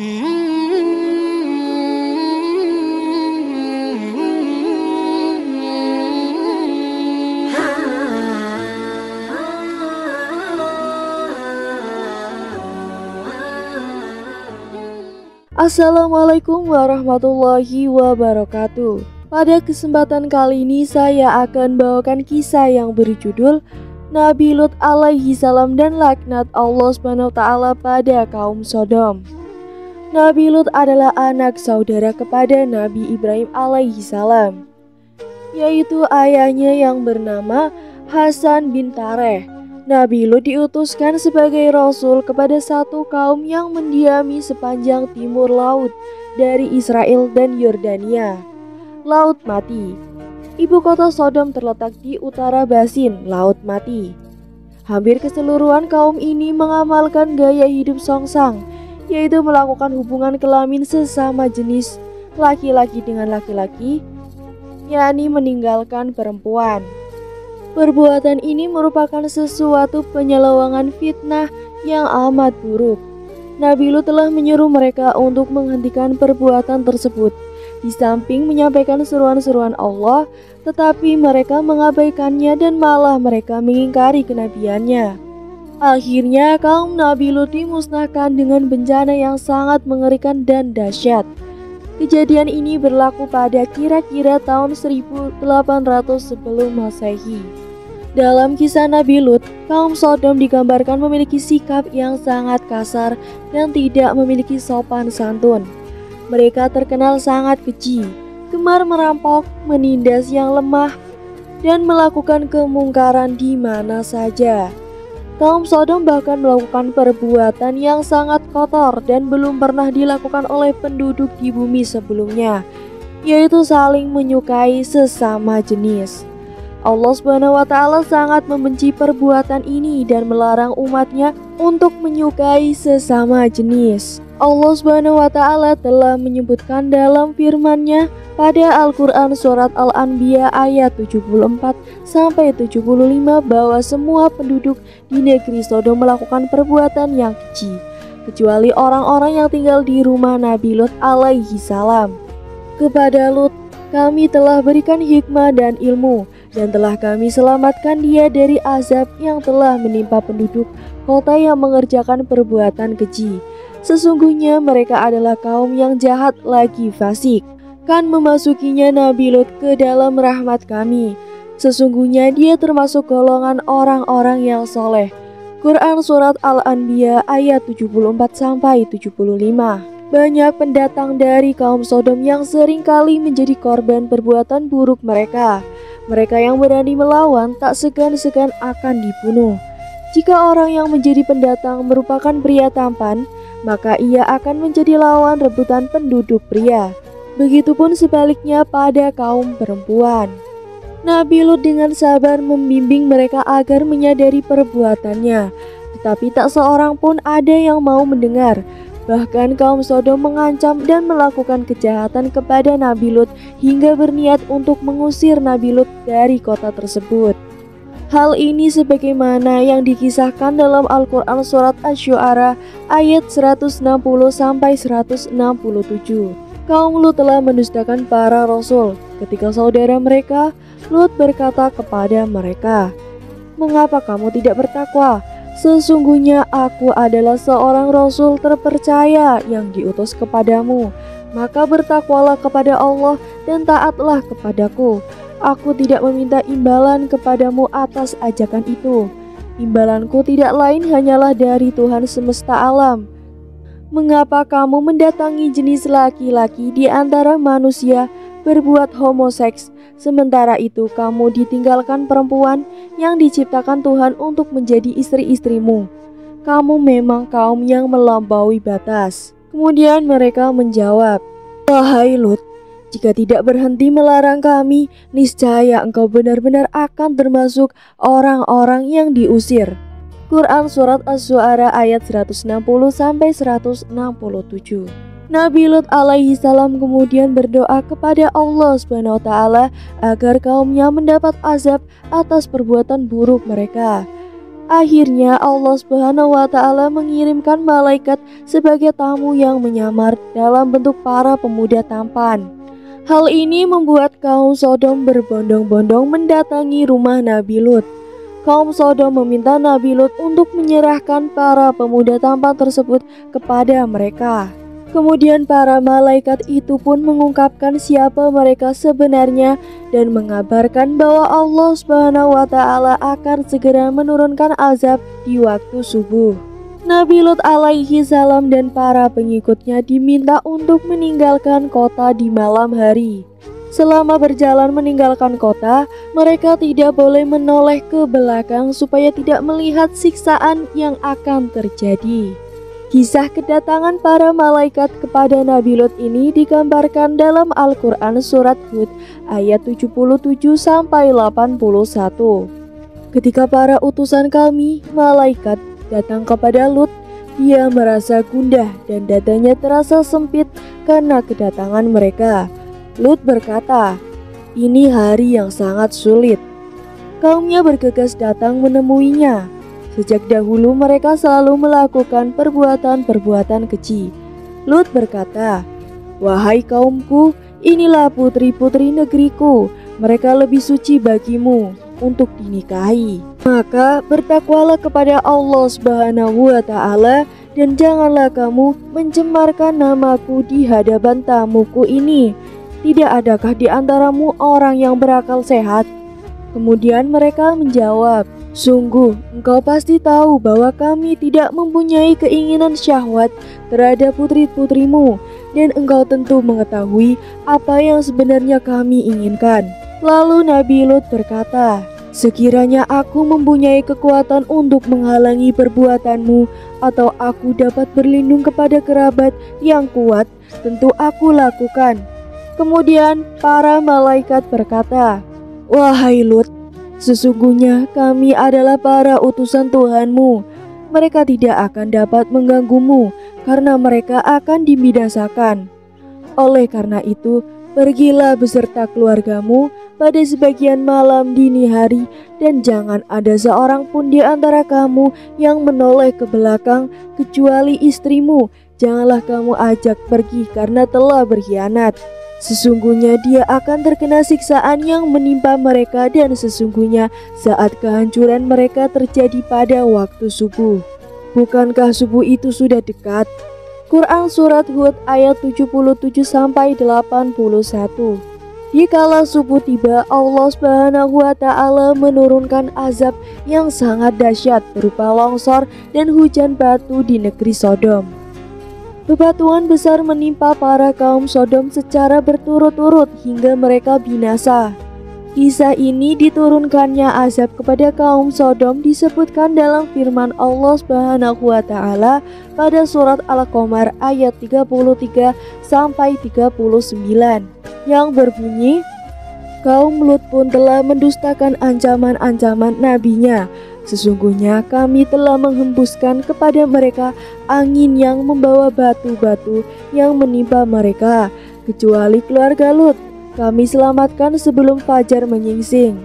Assalamualaikum warahmatullahi wabarakatuh. Pada kesempatan kali ini saya akan bawakan kisah yang berjudul Nabi Lut alaihi salam dan laknat Allah SWT pada kaum Sodom. Nabi Lut adalah anak saudara kepada Nabi Ibrahim alaihi salam, yaitu ayahnya yang bernama Hasan bin Tareh. Nabi Lut diutuskan sebagai rasul kepada satu kaum yang mendiami sepanjang timur laut dari Israel dan Yordania, Laut Mati. Ibu kota Sodom terletak di utara Basin, Laut Mati. Hampir keseluruhan kaum ini mengamalkan gaya hidup songsang, yaitu melakukan hubungan kelamin sesama jenis laki-laki dengan laki-laki, yakni meninggalkan perempuan. Perbuatan ini merupakan sesuatu penyelewengan fitnah yang amat buruk. Nabi Lut telah menyuruh mereka untuk menghentikan perbuatan tersebut, di samping menyampaikan seruan-seruan Allah, tetapi mereka mengabaikannya dan malah mereka mengingkari kenabiannya. Akhirnya kaum Nabi Lut dimusnahkan dengan bencana yang sangat mengerikan dan dahsyat. Kejadian ini berlaku pada kira-kira tahun 1800 sebelum Masehi. Dalam kisah Nabi Lut, kaum Sodom digambarkan memiliki sikap yang sangat kasar dan tidak memiliki sopan santun. Mereka terkenal sangat keji, gemar merampok, menindas yang lemah, dan melakukan kemungkaran di mana saja. Kaum Sodom bahkan melakukan perbuatan yang sangat kotor dan belum pernah dilakukan oleh penduduk di bumi sebelumnya, yaitu saling menyukai sesama jenis. Allah SWT sangat membenci perbuatan ini dan melarang umatnya untuk menyukai sesama jenis. Allah SWT telah menyebutkan dalam firman-Nya pada Al-Quran surat Al-Anbiya ayat 74-75 bahwa semua penduduk di negeri Sodom melakukan perbuatan yang keji, kecuali orang-orang yang tinggal di rumah Nabi Lut alaihi salam. Kepada Lut kami telah berikan hikmah dan ilmu, dan telah kami selamatkan dia dari azab yang telah menimpa penduduk kota yang mengerjakan perbuatan keji. Sesungguhnya mereka adalah kaum yang jahat lagi fasik. Kan memasukinya Nabi Lut ke dalam rahmat kami. Sesungguhnya dia termasuk golongan orang-orang yang soleh. Quran surat Al-Anbiya ayat 74-75. Banyak pendatang dari kaum Sodom yang seringkali menjadi korban perbuatan buruk mereka. Mereka yang berani melawan tak segan-segan akan dibunuh. Jika orang yang menjadi pendatang merupakan pria tampan, maka ia akan menjadi lawan rebutan penduduk pria. Begitupun sebaliknya pada kaum perempuan. Nabi Lut dengan sabar membimbing mereka agar menyadari perbuatannya, tetapi tak seorang pun ada yang mau mendengar. Bahkan kaum Sodom mengancam dan melakukan kejahatan kepada Nabi Lut hingga berniat untuk mengusir Nabi Lut dari kota tersebut. Hal ini sebagaimana yang dikisahkan dalam Al-Quran surat Asy-Syu'ara ayat 160-167. Kaum Lut telah mendustakan para rasul. Ketika saudara mereka, Lut berkata kepada mereka, "Mengapa kamu tidak bertakwa? Sesungguhnya aku adalah seorang rasul terpercaya yang diutus kepadamu. Maka bertakwalah kepada Allah dan taatlah kepadaku. Aku tidak meminta imbalan kepadamu atas ajakan itu. Imbalanku tidak lain hanyalah dari Tuhan semesta alam. Mengapa kamu mendatangi jenis laki-laki di antara manusia berbuat homoseks, sementara itu kamu ditinggalkan perempuan yang diciptakan Tuhan untuk menjadi istri-istrimu? Kamu memang kaum yang melampaui batas." Kemudian mereka menjawab, "Wahai Lut, jika tidak berhenti melarang kami, niscaya engkau benar-benar akan termasuk orang-orang yang diusir." Quran surat Asy-Syu'ara ayat 160-167. Nabi Lut alaihi salam kemudian berdoa kepada Allah SWT agar kaumnya mendapat azab atas perbuatan buruk mereka. Akhirnya Allah Subhanahu wa Ta'ala mengirimkan malaikat sebagai tamu yang menyamar dalam bentuk para pemuda tampan. Hal ini membuat kaum Sodom berbondong-bondong mendatangi rumah Nabi Lut. Kaum Sodom meminta Nabi Lut untuk menyerahkan para pemuda tampan tersebut kepada mereka. Kemudian para malaikat itu pun mengungkapkan siapa mereka sebenarnya dan mengabarkan bahwa Allah Subhanahu wa Ta'ala akan segera menurunkan azab di waktu subuh. Nabi Lut alaihi salam dan para pengikutnya diminta untuk meninggalkan kota di malam hari. Selama berjalan meninggalkan kota, mereka tidak boleh menoleh ke belakang supaya tidak melihat siksaan yang akan terjadi. Kisah kedatangan para malaikat kepada Nabi Lut ini digambarkan dalam Al-Quran Surat Hud ayat 77-81. Ketika para utusan kami, malaikat, datang kepada Lut, dia merasa gundah dan dadanya terasa sempit karena kedatangan mereka. Lut berkata, "Ini hari yang sangat sulit." Kaumnya bergegas datang menemuinya. Sejak dahulu mereka selalu melakukan perbuatan-perbuatan keji. Lut berkata, "Wahai kaumku, inilah putri-putri negeriku. Mereka lebih suci bagimu untuk dinikahi. Maka bertakwalah kepada Allah Subhanahu wa Ta'ala dan janganlah kamu mencemarkan namaku di hadapan tamuku ini. Tidak adakah di antaramu orang yang berakal sehat?" Kemudian mereka menjawab, "Sungguh, engkau pasti tahu bahwa kami tidak mempunyai keinginan syahwat terhadap putri-putrimu, dan engkau tentu mengetahui apa yang sebenarnya kami inginkan." Lalu Nabi Lut berkata, "Sekiranya aku mempunyai kekuatan untuk menghalangi perbuatanmu, atau aku dapat berlindung kepada kerabat yang kuat, tentu aku lakukan." Kemudian para malaikat berkata, "Wahai Lut, sesungguhnya kami adalah para utusan Tuhanmu. Mereka tidak akan dapat mengganggumu karena mereka akan dibinasakan. Oleh karena itu, pergilah beserta keluargamu pada sebagian malam dini hari dan jangan ada seorang pun di antara kamu yang menoleh ke belakang kecuali istrimu. Janganlah kamu ajak pergi karena telah berkhianat. Sesungguhnya dia akan terkena siksaan yang menimpa mereka dan sesungguhnya saat kehancuran mereka terjadi pada waktu subuh. Bukankah subuh itu sudah dekat?" Quran Surat Hud ayat 77-81. Dikala subuh tiba, Allah Subhanahu wa Ta'ala menurunkan azab yang sangat dahsyat berupa longsor dan hujan batu di negeri Sodom. Bebatuan besar menimpa para kaum Sodom secara berturut-turut hingga mereka binasa. Kisah ini diturunkannya azab kepada kaum Sodom disebutkan dalam firman Allah Subhanahu wa Ta'ala pada surat Al-Qamar ayat 33-39 yang berbunyi, "Kaum Lut pun telah mendustakan ancaman-ancaman nabinya. Sesungguhnya kami telah menghembuskan kepada mereka angin yang membawa batu-batu yang menimpa mereka, kecuali keluarga Lut. Kami selamatkan sebelum fajar menyingsing.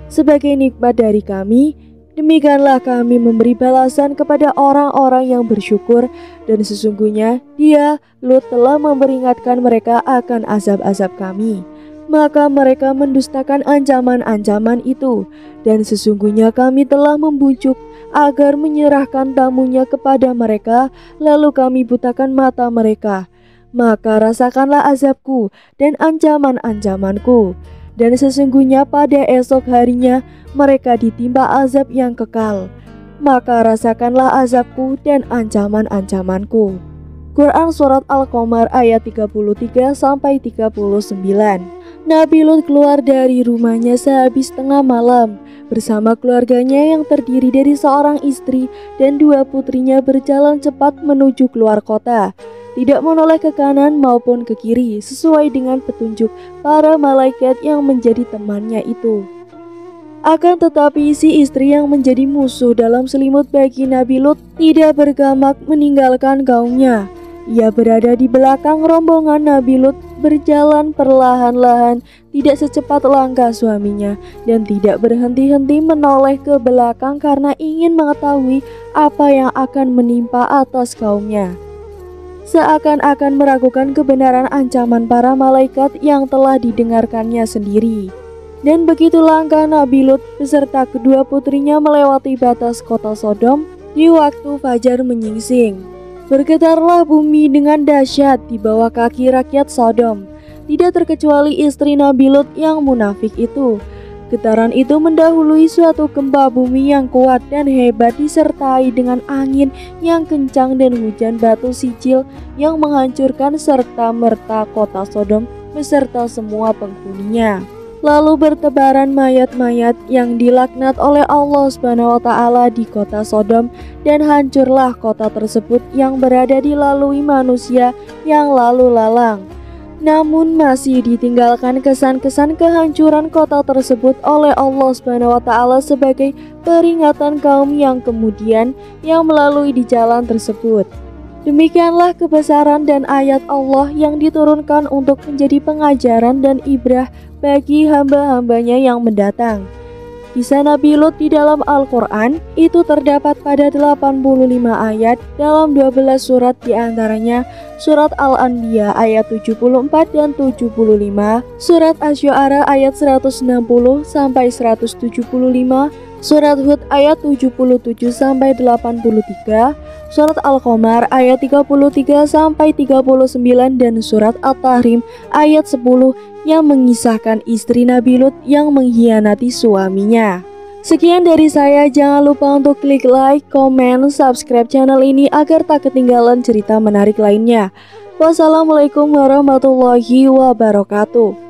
Sebagai nikmat dari kami, demikianlah kami memberi balasan kepada orang-orang yang bersyukur, dan sesungguhnya dia, Lut, telah memperingatkan mereka akan azab-azab kami. Maka mereka mendustakan ancaman-ancaman itu, dan sesungguhnya kami telah membujuk agar menyerahkan tamunya kepada mereka, lalu kami butakan mata mereka. Maka rasakanlah azabku dan ancaman-ancamanku, dan sesungguhnya pada esok harinya mereka ditimpa azab yang kekal. Maka rasakanlah azabku dan ancaman-ancamanku." Quran Surat Al-Qamar ayat 33-39. Nabi Lut keluar dari rumahnya sehabis tengah malam. Bersama keluarganya yang terdiri dari seorang istri dan 2 putrinya berjalan cepat menuju keluar kota. Tidak menoleh ke kanan maupun ke kiri sesuai dengan petunjuk para malaikat yang menjadi temannya itu. Akan tetapi si istri yang menjadi musuh dalam selimut bagi Nabi Lut tidak bergamak meninggalkan kaumnya. Ia berada di belakang rombongan Nabi Lut, berjalan perlahan-lahan, tidak secepat langkah suaminya, dan tidak berhenti-henti menoleh ke belakang karena ingin mengetahui apa yang akan menimpa atas kaumnya. Seakan-akan meragukan kebenaran ancaman para malaikat yang telah didengarkannya sendiri. Dan begitu langkah Nabi Lut beserta kedua putrinya melewati batas kota Sodom di waktu fajar menyingsing. Bergetarlah bumi dengan dahsyat di bawah kaki rakyat Sodom, tidak terkecuali istri Nabi Lut yang munafik itu. Getaran itu mendahului suatu gempa bumi yang kuat dan hebat disertai dengan angin yang kencang dan hujan batu sijil yang menghancurkan serta-merta kota Sodom beserta semua penghuninya. Lalu bertebaran mayat-mayat yang dilaknat oleh Allah SWT di kota Sodom, dan hancurlah kota tersebut yang berada dilalui manusia yang lalu lalang. Namun masih ditinggalkan kesan-kesan kehancuran kota tersebut oleh Allah SWT sebagai peringatan kaum yang kemudian yang melalui di jalan tersebut. Demikianlah kebesaran dan ayat Allah yang diturunkan untuk menjadi pengajaran dan ibrah bagi hamba-hambanya yang mendatang. Kisah Nabi Lut di dalam Al-Quran itu terdapat pada 85 ayat dalam 12 surat, diantaranya surat Al-Anbiya ayat 74 dan 75, surat Asy-Syu'ara ayat 160 sampai 175, surat Hud ayat 77 sampai 83, surat Al-Qamar ayat 33 sampai 39, dan surat At-Tahrim ayat 10 yang mengisahkan istri Nabi Lut yang mengkhianati suaminya. Sekian dari saya, jangan lupa untuk klik like, komen, subscribe channel ini agar tak ketinggalan cerita menarik lainnya. Wassalamualaikum warahmatullahi wabarakatuh.